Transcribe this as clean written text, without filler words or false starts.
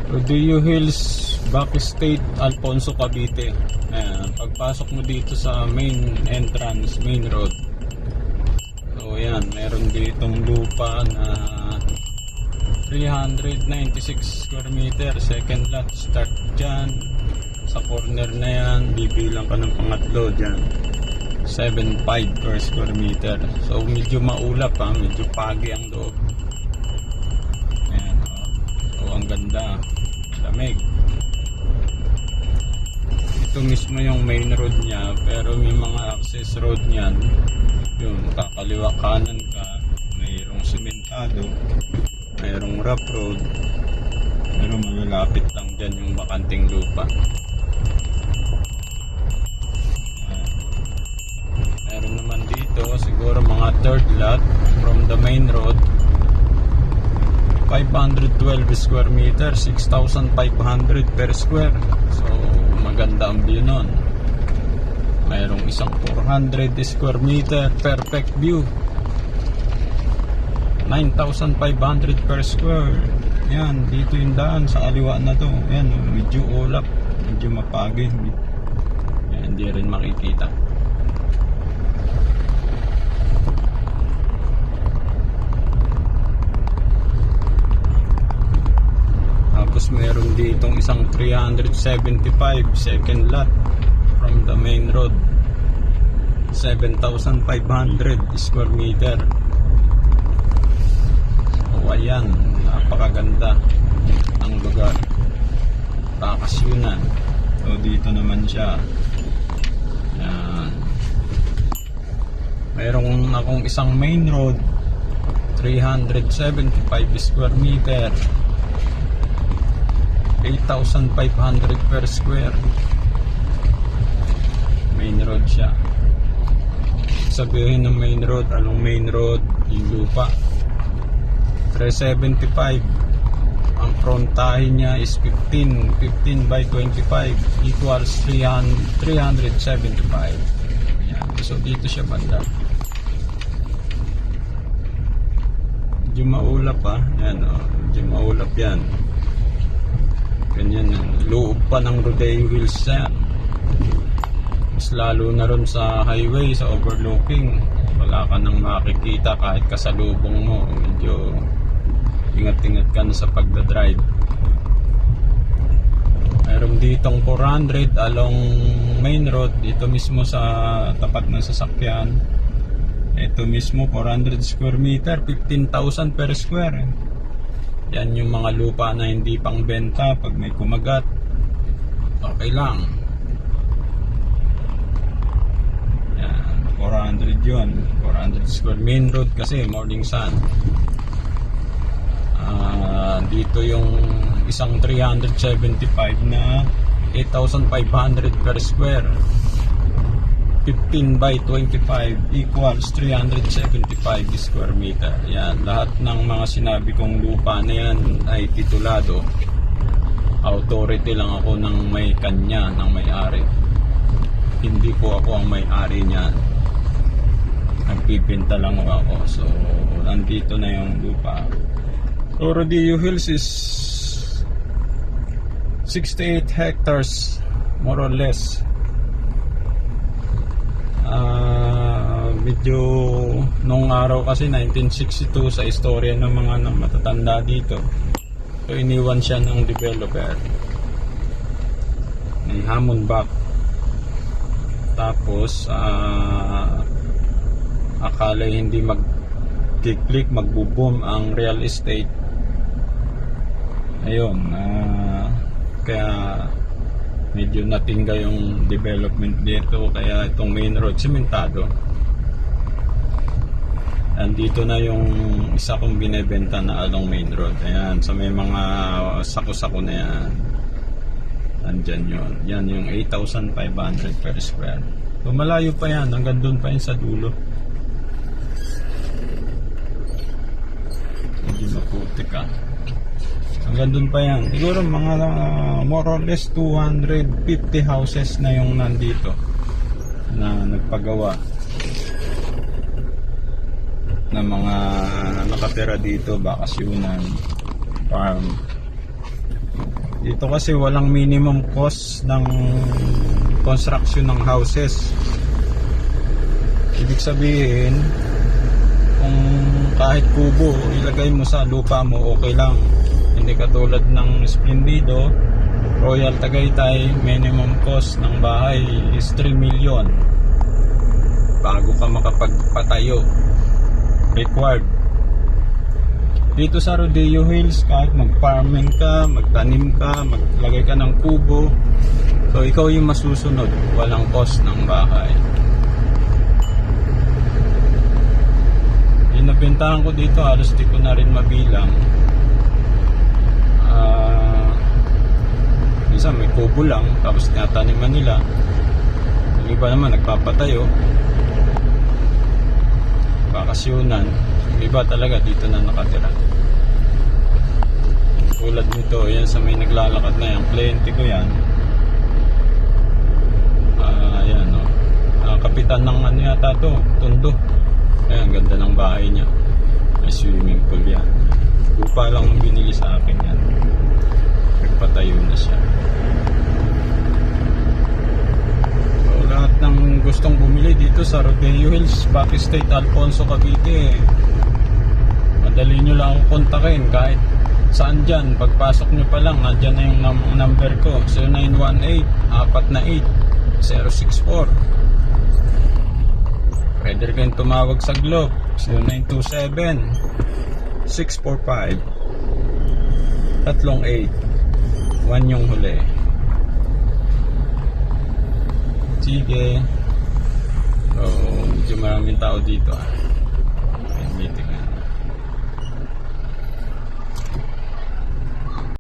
Rodeo Hills, Backstate, Alfonso, Cavite. Ayan, pagpasok mo dito sa main entrance, main road. So ayan, meron ditong lupa na 396 square meter. Second lot, start dyan. Sa corner na yan, bibilang ka ng pangatlo dyan. 7.5 per square meter. So medyo maulap ha, medyo pagi ang loob. Ayan, so ang ganda, lamig. Ito mismo yung main road niya, pero may mga access road niyan. Yun, kakaliwa kanan ka, mayroong sementado, mayroong rough road, pero malalapit lang dyan yung bakanting lupa. Meron naman dito siguro mga third lot from the main road, 512 square meter, 6,500 per square. So maganda ang view nun. Mayroong isang 400 square meter, perfect view, 9,500 per square. Yan, dito yung daan sa kaliwa na to. Yan, medyo ulap, medyo mapagi. Yan, hindi rin makikita. Tapos meron ditong isang 375 second lot from the main road, 7,500 square meter. So ayan, napakaganda ang lugar, bakasyunan. So dito naman siya. Yan, mayroon akong isang main road, 375 square meter, 8,500 per square. Main road siya. Sabihin ng main road, anong main road? Yung lupa, 375. Ang frontahe niya is 15 by 25 equals 375. Yan. So dito siya banda. Medyo maulap ha. Yan o, medyo maulap yan. Ganyan yan, loob pa ng Rodeo Hills yan. Mas lalo na ron sa highway, sa overlooking, wala ka nang makikita kahit kasalubong mo. Medyo ingat-ingat ka na sa pagdadrive. Mayroon ditong 400 along main road, dito mismo sa tapat ng sasakyan. Ito mismo 400 square meter, 15,000 per square. Yan yung mga lupa na hindi pang benta. Pag may kumagat, okay lang. Yan, 400 yun, 400 square main road kasi morning sun. Dito yung isang 375 na 8,500 per square, 15 by 25 equals 375 square meter. Yan, lahat ng mga sinabi kong lupa na yan ay titulado. Authority lang ako ng may kanya, ng may-ari. Hindi po ako ang may-ari niyan. Nagpipinta lang ako. So, nandito na yung lupa. So, Rodeo Hills is 68 hectares, more or less. Medyo nung araw kasi 1962 sa istorya ng mga matatanda dito, so iniwan siya ng developer ng Hamonbach. Tapos akala hindi mag-click, magbo-boom ang real estate. Ayun, kaya medyo natingga yung development dito, kaya itong main road sementado. Andito na yung isa kong binebenta na along main road. Ayan, so may mga sako-sako na yan. Andyan yun. Yan yung 8,500 per square. So malayo pa yan, hanggang doon pa yan sa dulo. Medyo maputi ka. Hanggang doon pa yan. Siguro mga more or less 250 houses na yung nandito na nagpagawa na mga nakatira dito, bakasyunan, farm. Dito kasi walang minimum cost ng construction ng houses. Ibig sabihin, kung kahit kubo ilagay mo sa lupa mo, okay lang. Hindi katulad ng Splendido, Royal Tagaytay, minimum cost ng bahay is 3 million bago ka makapagpatayo. Required. Dito sa Rodeo Hills, kahit mag-farming ka, magtanim ka, maglagay ka ng kubo, so ikaw yung masusunod, walang cost ng bahay. Yung nabentahan ko dito, halos di ko na rin mabilang. Minsan may kubo lang, tapos tinataniman nila. Yung iba naman nagpapatayo, bakasyunan. Yung iba talaga dito na nakatira. Tulad nito, yan sa may naglalakad na yan, kliyente ko yan. Ayan o, kapitan ng ano yata to, Tondo. Ayan, ganda ng bahay niya, may swimming pool yan. Lupa lang ang binili sa akin yan, nagpatayo na siya. So lahat ng gustong bumili dito sa Rodeo Hills, Baque State, Alfonso, Cavite, madali nyo lang akong kontakin kahit saan dyan. Pagpasok nyo pa lang, nandyan na yung number ko, 0918-448-064. Pwede rin tumawag sa Globe, 0927-645-38. 1 yung huli. Sige. So, medyo maraming tao dito. May meeting.